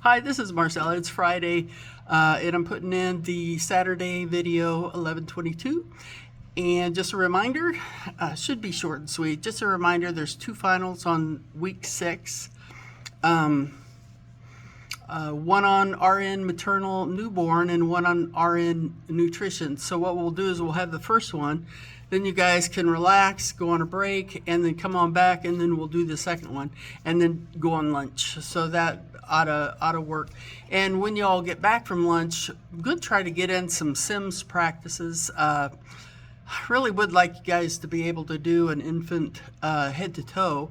Hi, this is Marcella. It's Friday, and I'm putting in the Saturday video 11:22. And just a reminder, should be short and sweet. Just a reminder, there's two finals on week 6. One on RN maternal newborn and one on RN nutrition. So what we'll do is we'll have the first one, then you guys can relax, go on a break, and then come on back, and then we'll do the second one, and then go on lunch. So that ought to work. And when you all get back from lunch, good, try to get in some Sims practices. I really would like you guys to be able to do an infant head to toe.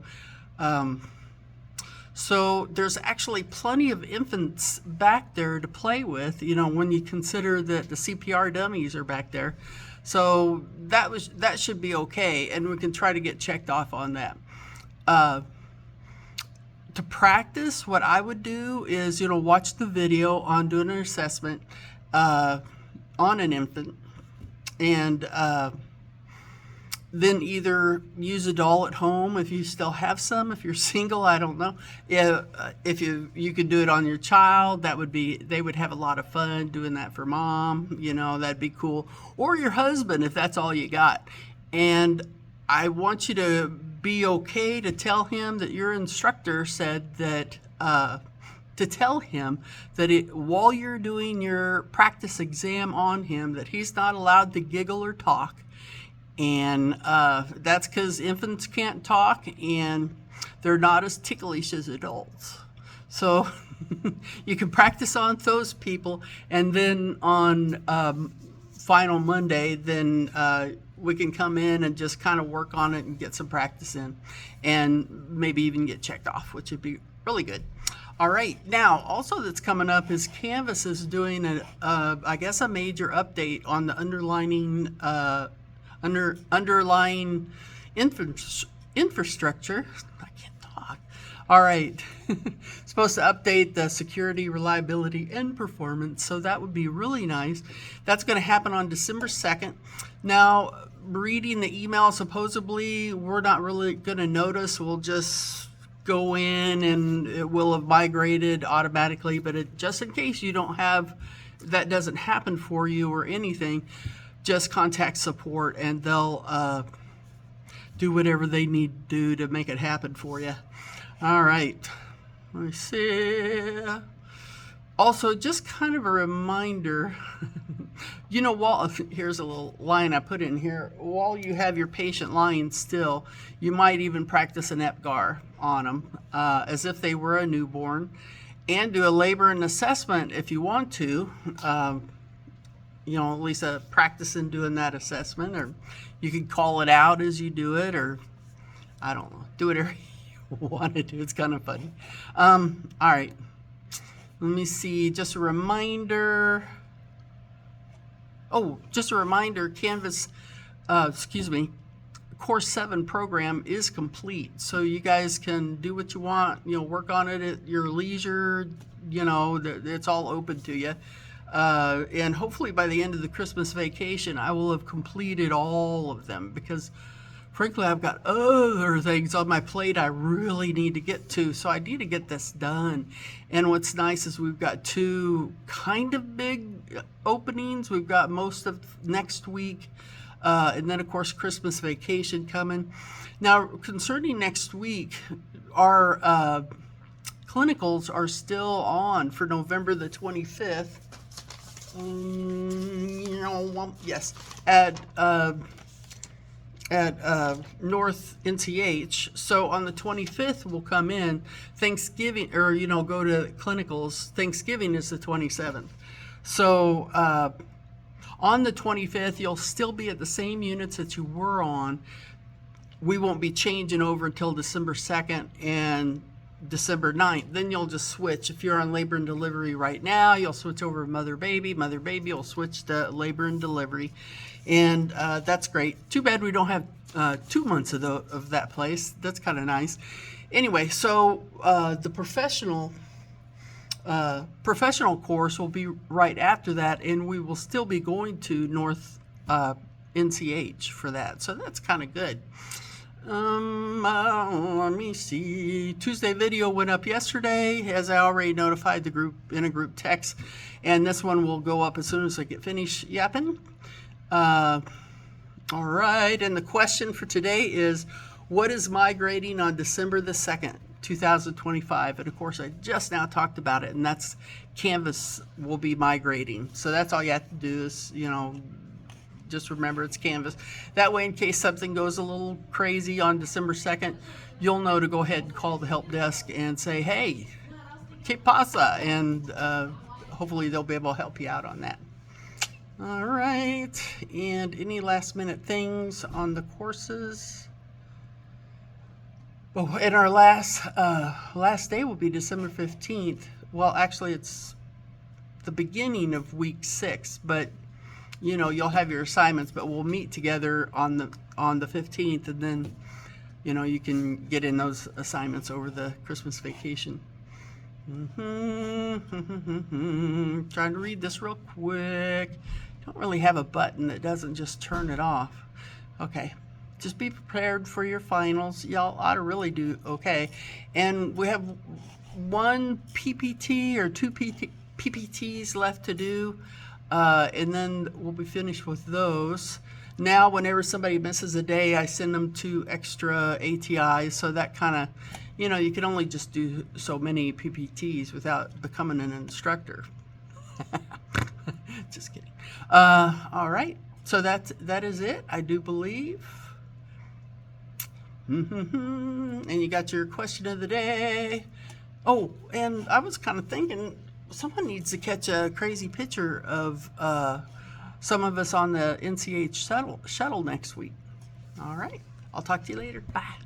So there's actually plenty of infants back there to play with, you know, when you consider that the CPR dummies are back there. So that should be okay, and we can try to get checked off on that. To practice, what I would do is, you know, watch the video on doing an assessment on an infant, and then either use a doll at home if you still have some. If you're single, I don't know. Yeah, if you could do it on your child, they would have a lot of fun doing that for mom. You know, that'd be cool. Or your husband, if that's all you got. And I want you to be okay to tell him that your instructor said that. To tell him that while you're doing your practice exam on him, that he's not allowed to giggle or talk. And that's because infants can't talk and they're not as ticklish as adults. So you can practice on those people, and then on final Monday, then we can come in and just kind of work on it and get some practice in, and maybe even get checked off, which would be really good. All right, now also that's coming up is Canvas is doing I guess a major update on the underlying infrastructure. I can't talk. All right. Supposed to update the security, reliability, and performance. So that would be really nice. That's going to happen on December 2nd. Now, reading the email, supposedly we're not really going to notice. We'll just go in and it will have migrated automatically. But just in case you don't have, that doesn't happen for you or anything, just contact support and they'll do whatever they need to do to make it happen for you. All right. Let me see. Also, just kind of a reminder, you know, here's a little line I put in here. While you have your patient lying still, you might even practice an EPGAR on them as if they were a newborn, and do a labor and assessment if you want to. You know, at least practice in doing that assessment, or you can call it out as you do it, or I don't know, do whatever you want to do. It's kind of funny. All right, let me see. Just a reminder. Oh, just a reminder. Canvas, Course 7 program is complete, so you guys can do what you want. You know, work on it at your leisure. You know, it's all open to you. And hopefully by the end of the Christmas vacation, I will have completed all of them, because frankly, I've got other things on my plate I really need to get to. So I need to get this done. And what's nice is we've got 2 kind of big openings. We've got most of next week. And then of course, Christmas vacation coming. Now, concerning next week, our clinicals are still on for November the 25th. Yes, at North NCH. So on the 25th, we'll come in. Thanksgiving, or go to clinicals. Thanksgiving is the 27th. So on the 25th, you'll still be at the same units that you were on. We won't be changing over until December 2nd and December 9th. Then you'll just switch. If you're on labor and delivery right now, you'll switch over to mother baby. Mother baby will switch to labor and delivery. And that's great. Too bad we don't have 2 months of that place. That's kind of nice. Anyway, so the professional course will be right after that, and we will still be going to North NCH for that. So that's kind of good. Let me see. Tuesday video went up yesterday, as I already notified the group in a group text, and this one will go up as soon as I get finished yapping. All right, and the question for today is, what is migrating on December the 2nd, 2025? And of course, I just now talked about it, and that's Canvas will be migrating. So that's all you have to do is, just remember it's Canvas. That way, in case something goes a little crazy on December 2nd, you'll know to go ahead and call the help desk and say, hey, ¿qué pasa? And hopefully they'll be able to help you out on that. All right, and any last minute things on the courses? Oh, and our last day will be December 15th. Well, actually, it's the beginning of week 6, but you'll have your assignments, but we'll meet together on the 15th, and then you can get in those assignments over the Christmas vacation. Trying to read this real quick. Don't really have a button that doesn't just turn it off. Okay, just be prepared for your finals. Y'all ought to really do okay. And we have one PPT or two PPTs left to do. And then we'll be finished with those. Now, whenever somebody misses a day, I send them to extra ATIs, so that kind of, you can only just do so many PPTs without becoming an instructor. Just kidding. All right, so that is it, I do believe. And you got your question of the day. Oh, and I was kind of thinking, someone needs to catch a crazy picture of some of us on the NCH shuttle next week. All right. I'll talk to you later. Bye.